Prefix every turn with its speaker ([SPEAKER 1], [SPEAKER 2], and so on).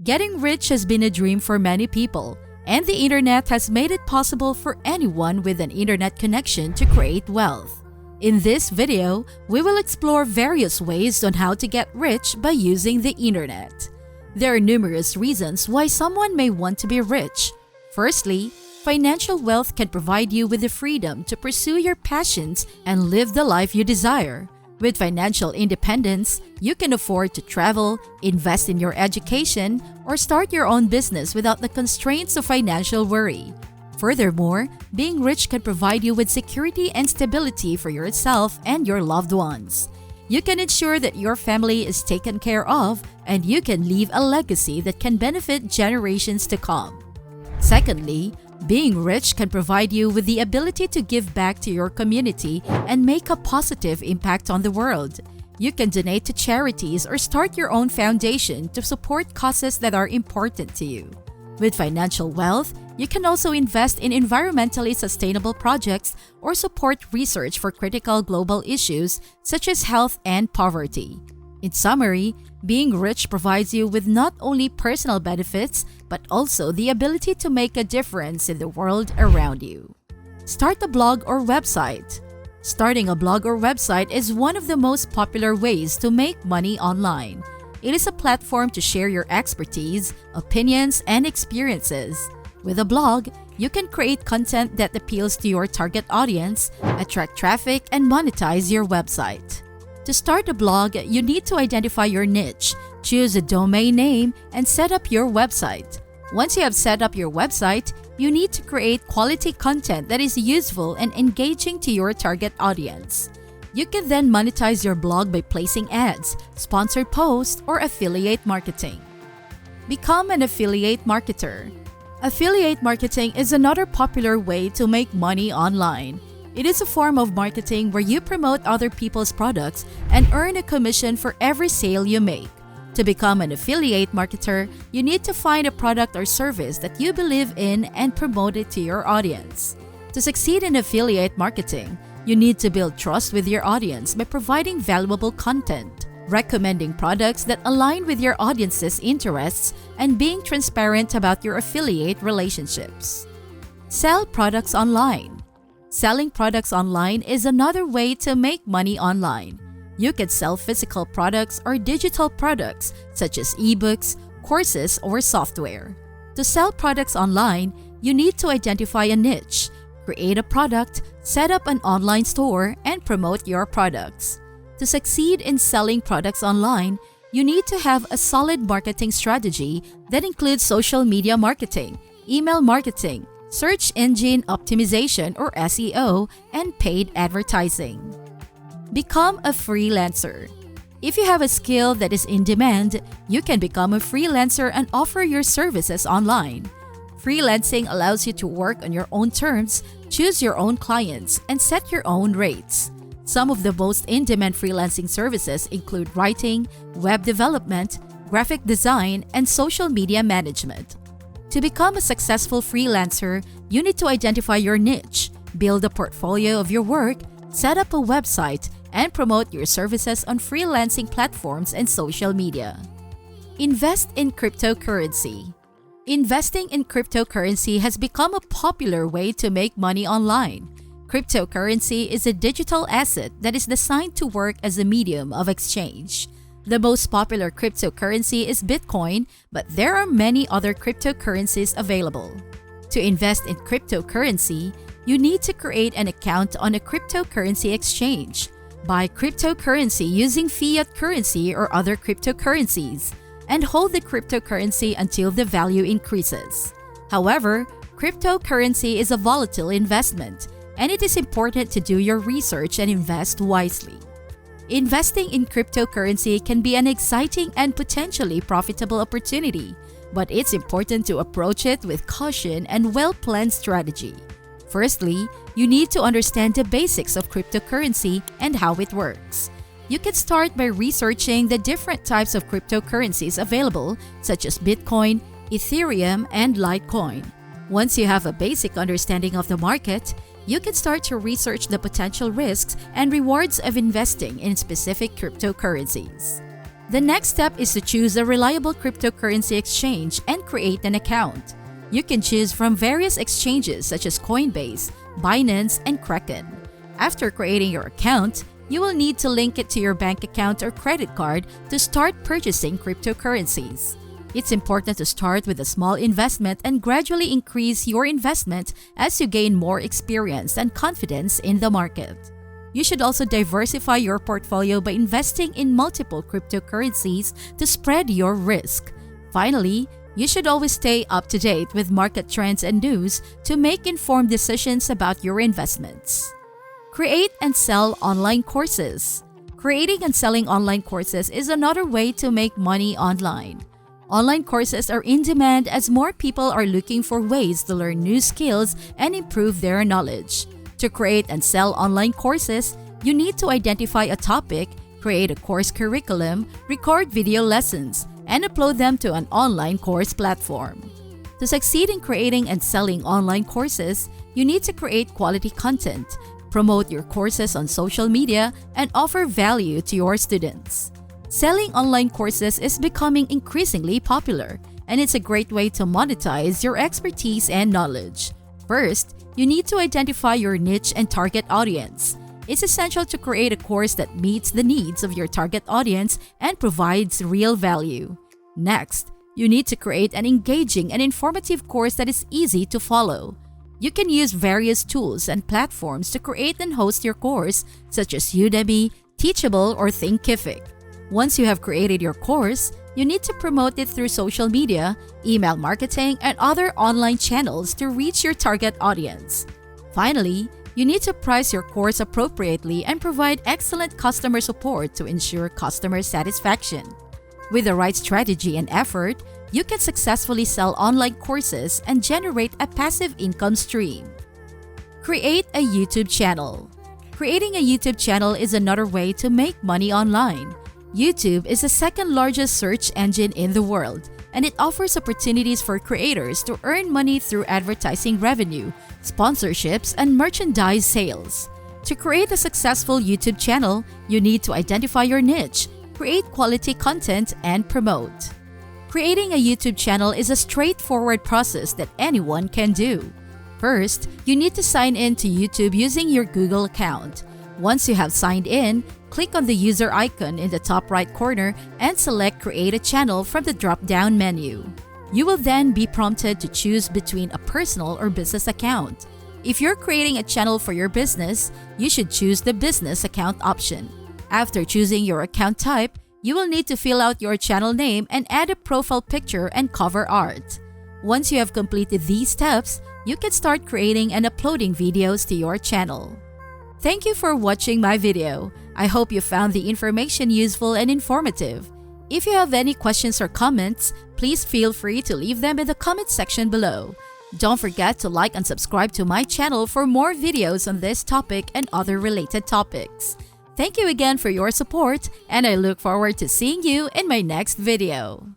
[SPEAKER 1] Getting rich has been a dream for many people, and the internet has made it possible for anyone with an internet connection to create wealth. In this video, we will explore various ways on how to get rich by using the internet. There are numerous reasons why someone may want to be rich. Firstly, financial wealth can provide you with the freedom to pursue your passions and live the life you desire. With financial independence, you can afford to travel, invest in your education, or start your own business without the constraints of financial worry. Furthermore, being rich can provide you with security and stability for yourself and your loved ones. You can ensure that your family is taken care of, and you can leave a legacy that can benefit generations to come. Secondly, being rich can provide you with the ability to give back to your community and make a positive impact on the world. You can donate to charities or start your own foundation to support causes that are important to you. With financial wealth, you can also invest in environmentally sustainable projects or support research for critical global issues such as health and poverty. In summary, being rich provides you with not only personal benefits, but also the ability to make a difference in the world around you. Start a blog or website. Starting a blog or website is one of the most popular ways to make money online. It is a platform to share your expertise, opinions, and experiences. With a blog, you can create content that appeals to your target audience, attract traffic, and monetize your website. To start a blog, you need to identify your niche, choose a domain name, and set up your website. Once you have set up your website, you need to create quality content that is useful and engaging to your target audience. You can then monetize your blog by placing ads, sponsored posts, or affiliate marketing. Become an affiliate marketer. Affiliate marketing is another popular way to make money online. It is a form of marketing where you promote other people's products and earn a commission for every sale you make. To become an affiliate marketer, you need to find a product or service that you believe in and promote it to your audience. To succeed in affiliate marketing, you need to build trust with your audience by providing valuable content, recommending products that align with your audience's interests, and being transparent about your affiliate relationships. Sell products online. Selling products online is another way to make money online. You can sell physical products or digital products such as ebooks, courses, or software. To sell products online, you need to identify a niche, create a product, set up an online store, and promote your products. To succeed in selling products online, you need to have a solid marketing strategy that includes social media marketing, email marketing, search engine optimization or SEO, and paid advertising. Become a freelancer. If you have a skill that is in demand, you can become a freelancer and offer your services online. Freelancing allows you to work on your own terms, choose your own clients, and set your own rates. Some of the most in-demand freelancing services include writing, web development, graphic design, and social media management. To become a successful freelancer, you need to identify your niche, build a portfolio of your work, set up a website, and promote your services on freelancing platforms and social media. Invest in cryptocurrency. Investing in cryptocurrency has become a popular way to make money online. Cryptocurrency is a digital asset that is designed to work as a medium of exchange. The most popular cryptocurrency is Bitcoin, but there are many other cryptocurrencies available. To invest in cryptocurrency, you need to create an account on a cryptocurrency exchange, buy cryptocurrency using fiat currency or other cryptocurrencies, and hold the cryptocurrency until the value increases. However, cryptocurrency is a volatile investment, and it is important to do your research and invest wisely. Investing in cryptocurrency can be an exciting and potentially profitable opportunity, but it's important to approach it with caution and well-planned strategy. Firstly, you need to understand the basics of cryptocurrency and how it works. You can start by researching the different types of cryptocurrencies available, such as Bitcoin, Ethereum, and Litecoin. Once you have a basic understanding of the market, you can start to research the potential risks and rewards of investing in specific cryptocurrencies. The next step is to choose a reliable cryptocurrency exchange and create an account. You can choose from various exchanges such as Coinbase, Binance, and Kraken. After creating your account, you will need to link it to your bank account or credit card to start purchasing cryptocurrencies. It's important to start with a small investment and gradually increase your investment as you gain more experience and confidence in the market. You should also diversify your portfolio by investing in multiple cryptocurrencies to spread your risk. Finally, you should always stay up to date with market trends and news to make informed decisions about your investments. Create and sell online courses. Creating and selling online courses is another way to make money online. Online courses are in demand as more people are looking for ways to learn new skills and improve their knowledge. To create and sell online courses, you need to identify a topic, create a course curriculum, record video lessons, and upload them to an online course platform. To succeed in creating and selling online courses, you need to create quality content, promote your courses on social media, and offer value to your students. Selling online courses is becoming increasingly popular, and it's a great way to monetize your expertise and knowledge. First, you need to identify your niche and target audience. It's essential to create a course that meets the needs of your target audience and provides real value. Next, you need to create an engaging and informative course that is easy to follow. You can use various tools and platforms to create and host your course, such as Udemy, Teachable, or Thinkific. Once you have created your course, you need to promote it through social media, email marketing, and other online channels to reach your target audience. Finally, you need to price your course appropriately and provide excellent customer support to ensure customer satisfaction. With the right strategy and effort, you can successfully sell online courses and generate a passive income stream. Create a YouTube channel. Creating a YouTube channel is another way to make money online. YouTube is the second largest search engine in the world, and it offers opportunities for creators to earn money through advertising revenue, sponsorships, and merchandise sales. To create a successful YouTube channel, you need to identify your niche, create quality content, and promote. Creating a YouTube channel is a straightforward process that anyone can do. First, you need to sign in to YouTube using your Google account. Once you have signed in, click on the user icon in the top right corner and select Create a Channel from the drop-down menu. You will then be prompted to choose between a personal or business account. If you're creating a channel for your business, you should choose the business account option. After choosing your account type, you will need to fill out your channel name and add a profile picture and cover art. Once you have completed these steps, you can start creating and uploading videos to your channel. Thank you for watching my video. I hope you found the information useful and informative. If you have any questions or comments, please feel free to leave them in the comment section below. Don't forget to like and subscribe to my channel for more videos on this topic and other related topics. Thank you again for your support, and I look forward to seeing you in my next video.